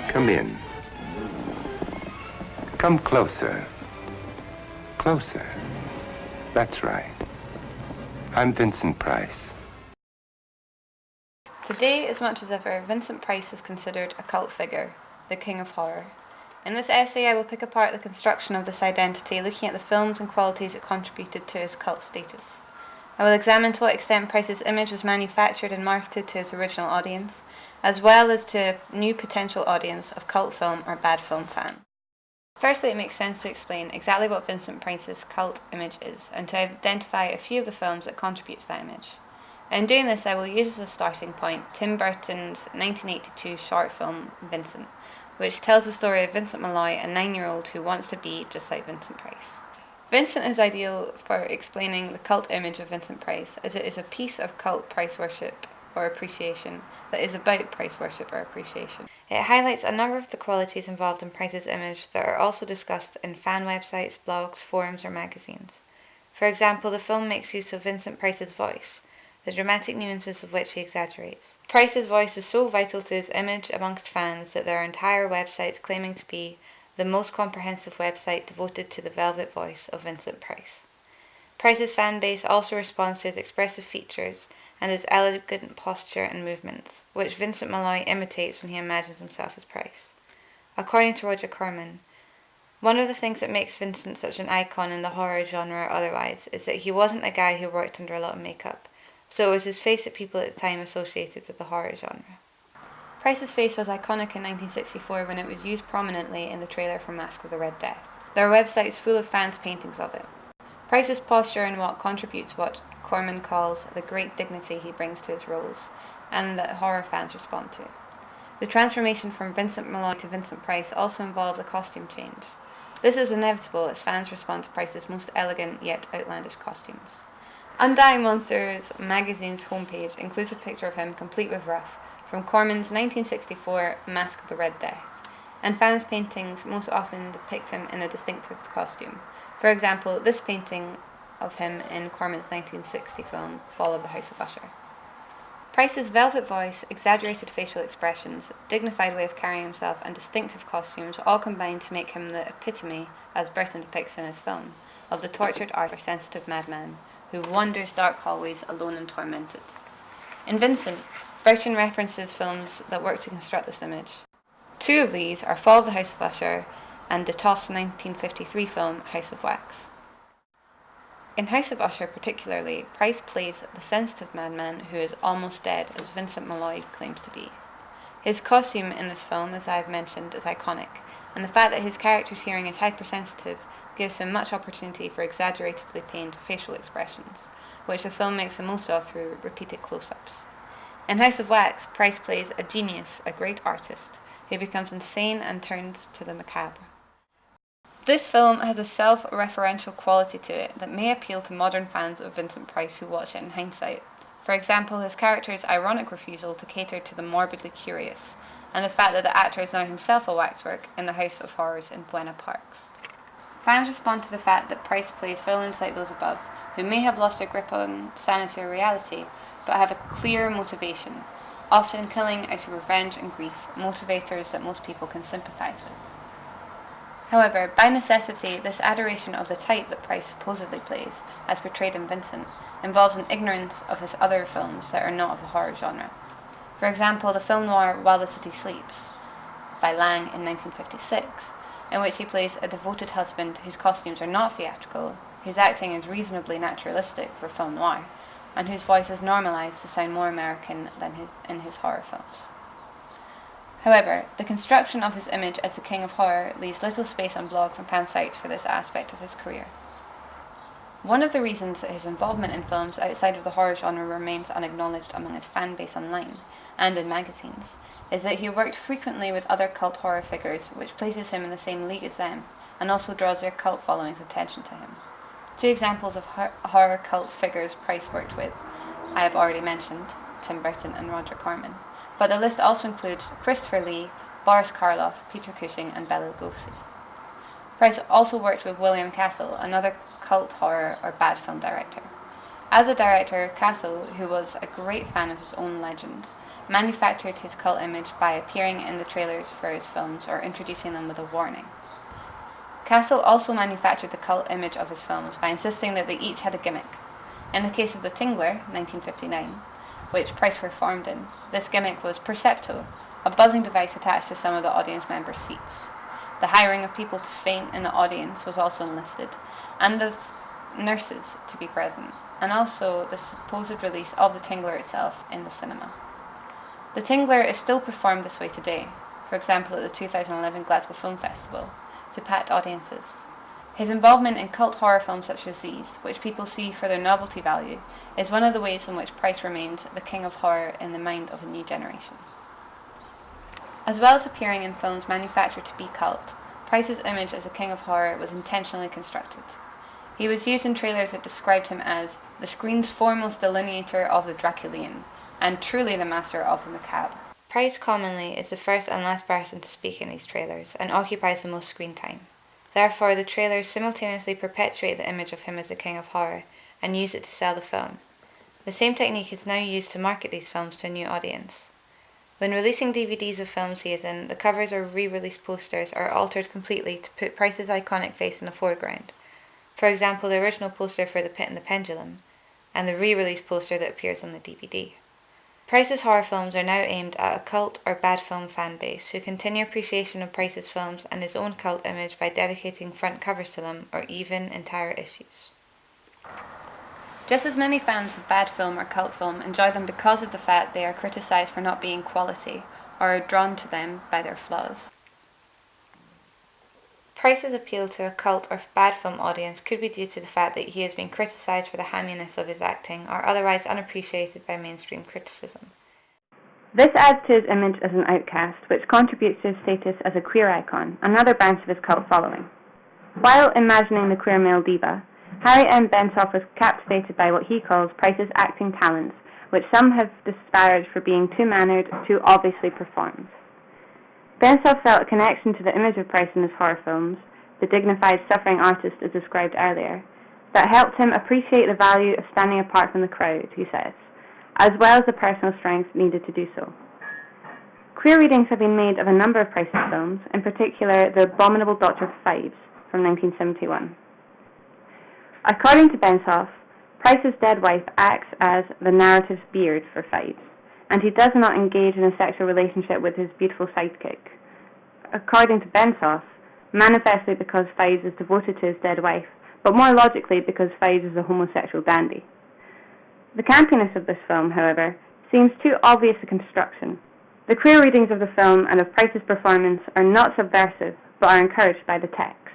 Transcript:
Come in. Come closer. Closer. That's right. I'm Vincent Price. Today, as much as ever, Vincent Price is considered a cult figure, the king of horror. In this essay, I will pick apart the construction of this identity, looking at the films and qualities that contributed to his cult status. I will examine to what extent Price's image was manufactured and marketed to his original audience, as well as to a new potential audience of cult film or bad film fans. Firstly, it makes sense to explain exactly what Vincent Price's cult image is, and to identify a few of the films that contribute to that image. In doing this, I will use as a starting point Tim Burton's 1982 short film, Vincent, which tells the story of Vincent Malloy, a 9-year-old who wants to be just like Vincent Price. Vincent is ideal for explaining the cult image of Vincent Price, as it is a piece of cult Price worship or appreciation that is about Price worship or appreciation. It highlights a number of the qualities involved in Price's image that are also discussed in fan websites, blogs, forums, or magazines. For example, the film makes use of Vincent Price's voice, the dramatic nuances of which he exaggerates. Price's voice is so vital to his image amongst fans that there are entire websites claiming to be the most comprehensive website devoted to the velvet voice of Vincent Price. Price's fan base also responds to his expressive features and his elegant posture and movements, which Vincent Malloy imitates when he imagines himself as Price. According to Roger Corman, one of the things that makes Vincent such an icon in the horror genre or otherwise is that he wasn't a guy who worked under a lot of makeup, so it was his face that people at the time associated with the horror genre. Price's face was iconic in 1964 when it was used prominently in the trailer for Mask of the Red Death. There are websites full of fans' paintings of it. Price's posture and what contributes what Corman calls the great dignity he brings to his roles, and that horror fans respond to. The transformation from Vincent Malloy to Vincent Price also involves a costume change. This is inevitable as fans respond to Price's most elegant yet outlandish costumes. Undying Monsters magazine's homepage includes a picture of him complete with ruff from Corman's 1964 Mask of the Red Death, and fans' paintings most often depict him in a distinctive costume. For example, this painting of him in Corman's 1960 film, Fall of the House of Usher. Price's velvet voice, exaggerated facial expressions, dignified way of carrying himself, and distinctive costumes all combine to make him the epitome, as Burton depicts in his film, of the tortured art or sensitive madman who wanders dark hallways alone and tormented. In Vincent, Burton references films that work to construct this image. Two of these are Fall of the House of Usher and DeToss' 1953 film House of Wax. In House of Usher particularly, Price plays the sensitive madman who is almost dead, as Vincent Malloy claims to be. His costume in this film, as I have mentioned, is iconic, and the fact that his character's hearing is hypersensitive gives him much opportunity for exaggeratedly pained facial expressions, which the film makes the most of through repeated close-ups. In House of Wax, Price plays a genius, a great artist, who becomes insane and turns to the macabre. This film has a self-referential quality to it that may appeal to modern fans of Vincent Price who watch it in hindsight. For example, his character's ironic refusal to cater to the morbidly curious, and the fact that the actor is now himself a waxwork in the House of Horrors in Buena Parks. Fans respond to the fact that Price plays villains like those above, who may have lost their grip on sanity or reality, but have a clear motivation, often killing out of revenge and grief, motivators that most people can sympathise with. However, by necessity, this adoration of the type that Price supposedly plays, as portrayed in Vincent, involves an ignorance of his other films that are not of the horror genre. For example, the film noir While the City Sleeps, by Lang in 1956, in which he plays a devoted husband whose costumes are not theatrical, whose acting is reasonably naturalistic for film noir, and whose voice is normalized to sound more American than in his horror films. However, the construction of his image as the king of horror leaves little space on blogs and fan sites for this aspect of his career. One of the reasons that his involvement in films outside of the horror genre remains unacknowledged among his fan base online and in magazines is that he worked frequently with other cult horror figures, which places him in the same league as them and also draws their cult following's attention to him. Two examples of horror cult figures Price worked with I have already mentioned, Tim Burton and Roger Corman, but the list also includes Christopher Lee, Boris Karloff, Peter Cushing and Bela Lugosi. Price also worked with William Castle, another cult horror or bad film director. As a director, Castle, who was a great fan of his own legend, manufactured his cult image by appearing in the trailers for his films or introducing them with a warning. Castle also manufactured the cult image of his films by insisting that they each had a gimmick. In the case of The Tingler, 1959, which Price performed in, this gimmick was Percepto, a buzzing device attached to some of the audience members' seats. The hiring of people to faint in the audience was also enlisted, and of nurses to be present, and also the supposed release of The Tingler itself in the cinema. The Tingler is still performed this way today, for example at the 2011 Glasgow Film Festival, to packed audiences. His involvement in cult horror films such as these, which people see for their novelty value, is one of the ways in which Price remains the king of horror in the mind of a new generation. As well as appearing in films manufactured to be cult, Price's image as a king of horror was intentionally constructed. He was used in trailers that described him as the screen's foremost delineator of the Draculian, and truly the master of the macabre. Price commonly is the first and last person to speak in these trailers, and occupies the most screen time. Therefore, the trailers simultaneously perpetuate the image of him as the king of horror, and use it to sell the film. The same technique is now used to market these films to a new audience. When releasing DVDs of films he is in, the covers or re-release posters are altered completely to put Price's iconic face in the foreground. For example, the original poster for The Pit and the Pendulum, and the re-release poster that appears on the DVD. Price's horror films are now aimed at a cult or bad film fan base who continue appreciation of Price's films and his own cult image by dedicating front covers to them or even entire issues. Just as many fans of bad film or cult film enjoy them because of the fact they are criticised for not being quality or are drawn to them by their flaws. Price's appeal to a cult or bad film audience could be due to the fact that he has been criticised for the hamminess of his acting or otherwise unappreciated by mainstream criticism. This adds to his image as an outcast, which contributes to his status as a queer icon, another branch of his cult following. While imagining the queer male diva, Harry M. Bensoff was captivated by what he calls Price's acting talents, which some have disparaged for being too mannered, too obviously performed. Bensoff felt a connection to the image of Price in his horror films, the dignified suffering artist as described earlier, that helped him appreciate the value of standing apart from the crowd, he says, as well as the personal strength needed to do so. Queer readings have been made of a number of Price's films, in particular The Abominable Doctor Phibes from 1971. According to Bensoff, Price's dead wife acts as the narrative's beard for Phibes, and he does not engage in a sexual relationship with his beautiful sidekick. According to Bensoff, manifestly because Phibes is devoted to his dead wife, but more logically because Phibes is a homosexual dandy. The campiness of this film, however, seems too obvious a construction. The queer readings of the film and of Price's performance are not subversive, but are encouraged by the text.